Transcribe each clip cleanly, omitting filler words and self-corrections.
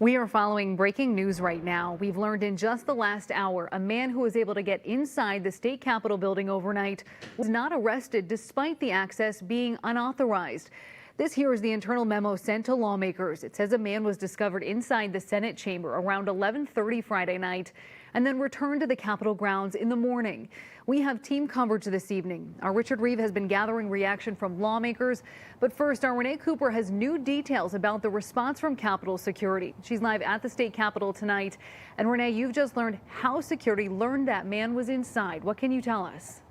We are following breaking news right now. We've learned in just the last hour, a man who was able to get inside the state capitol building overnight was not arrested despite the access being unauthorized. This here is the internal memo sent to lawmakers. It says a man was discovered inside the Senate chamber around 11:30 Friday night and then returned to the Capitol grounds in the morning. We have team coverage this evening. Our Richard Reeve has been gathering reaction from lawmakers. But first, our Renee Cooper has new details about the response from Capitol Security. She's live at the state capitol tonight. And Renee, you've just learned how security learned that man was inside. What can you tell us?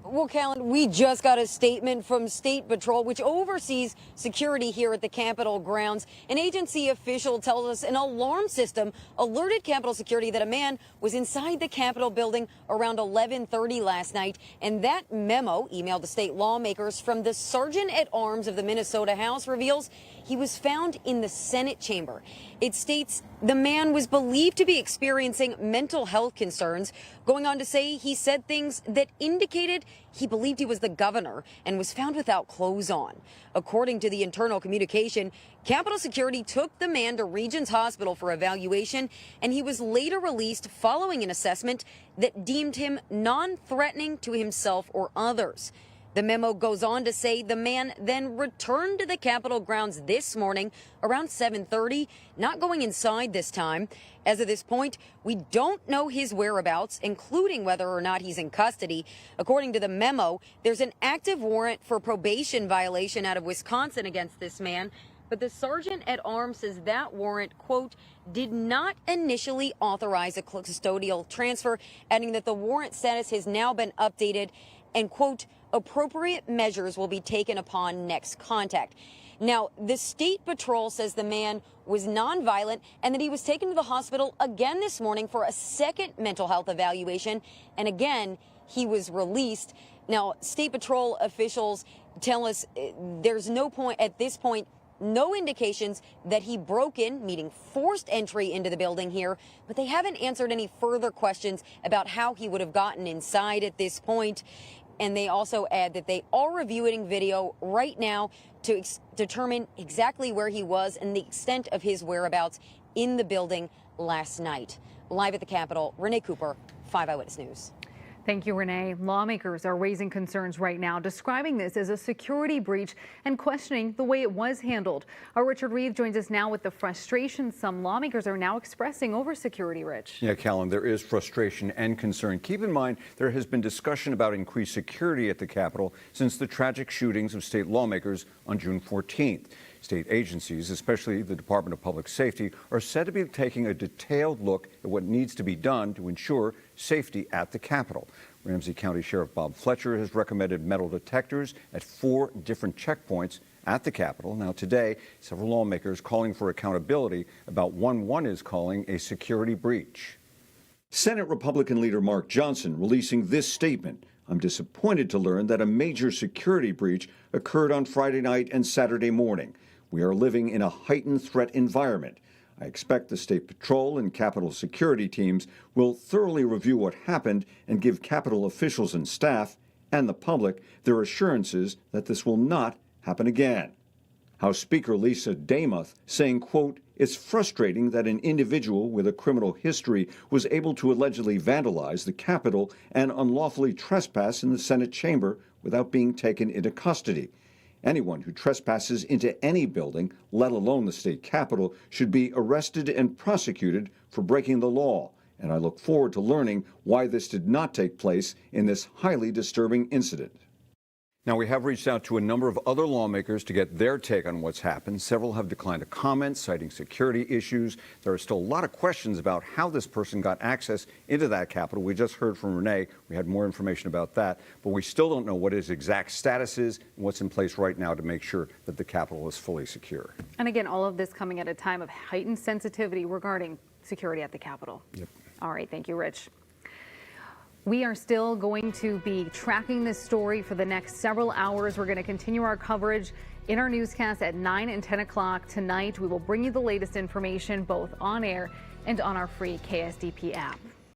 Well, Callan, we just got a statement from State Patrol, which oversees security here at the Capitol grounds. An agency official tells us an alarm system alerted Capitol Security that a man was inside the Capitol building around 11:30 last night. And that memo, emailed to state lawmakers from the Sergeant at Arms of the Minnesota House, reveals he was found in the Senate chamber. It states the man was believed to be experiencing mental health concerns, going on to say he said things that indicated he believed he was the governor and was found without clothes on. According to the internal communication, Capitol Security took the man to Regions Hospital for evaluation, and he was later released following an assessment that deemed him non-threatening to himself or others. The memo goes on to say the man then returned to the Capitol grounds this morning around 7:30, not going inside this time. As of this point, we don't know his whereabouts, including whether or not he's in custody. According to the memo, there's an active warrant for probation violation out of Wisconsin against this man. But the Sergeant at Arms says that warrant, quote, did not initially authorize a custodial transfer, adding that the warrant status has now been updated and, quote, appropriate measures will be taken upon next contact. Now, the State Patrol says the man was nonviolent and that he was taken to the hospital again this morning for a second mental health evaluation. And again, he was released. Now, State Patrol officials tell us there's no point at this point, no indications that he broke in, meaning forced entry into the building here, but they haven't answered any further questions about how he would have gotten inside at this point. And they also add that they are reviewing video right now to determine exactly where he was and the extent of his whereabouts in the building last night. Live at the Capitol, Renee Cooper, 5 Eyewitness News. Thank you, Renee. Lawmakers are raising concerns right now, describing this as a security breach and questioning the way it was handled. Our Richard Reeve joins us now with the frustration some lawmakers are now expressing over security, Rich. Yeah, Callan, there is frustration and concern. Keep in mind, there has been discussion about increased security at the Capitol since the tragic shootings of state lawmakers on June 14th. State agencies, especially the Department of Public Safety, are said to be taking a detailed look at what needs to be done to ensure safety at the Capitol. Ramsey County Sheriff Bob Fletcher has recommended metal detectors at 4 different checkpoints at the Capitol. Now, today, several lawmakers calling for accountability about one is calling a security breach. Senate Republican leader Mark Johnson releasing this statement. I'm disappointed to learn that a major security breach occurred on Friday night and Saturday morning. We are living in a heightened threat environment. I expect the State Patrol and Capitol security teams will thoroughly review what happened and give Capitol officials and staff and the public their assurances that this will not happen again. House Speaker Lisa Damuth saying, quote, it's frustrating that an individual with a criminal history was able to allegedly vandalize the Capitol and unlawfully trespass in the Senate chamber without being taken into custody. Anyone who trespasses into any building, let alone the state capitol, should be arrested and prosecuted for breaking the law. And I look forward to learning why this did not take place in this highly disturbing incident. Now, we have reached out to a number of other lawmakers to get their take on what's happened. Several have declined to comment, citing security issues. There are still a lot of questions about how this person got access into that Capitol. We just heard from Renee. We had more information about that, but we still don't know what his exact status is and what's in place right now to make sure that the Capitol is fully secure. And again, all of this coming at a time of heightened sensitivity regarding security at the Capitol. Yep. All right. Thank you, Rich. We are still going to be tracking this story for the next several hours. We're going to continue our coverage in our newscast at 9 and 10 o'clock tonight. We will bring you the latest information both on air and on our free KSDP app.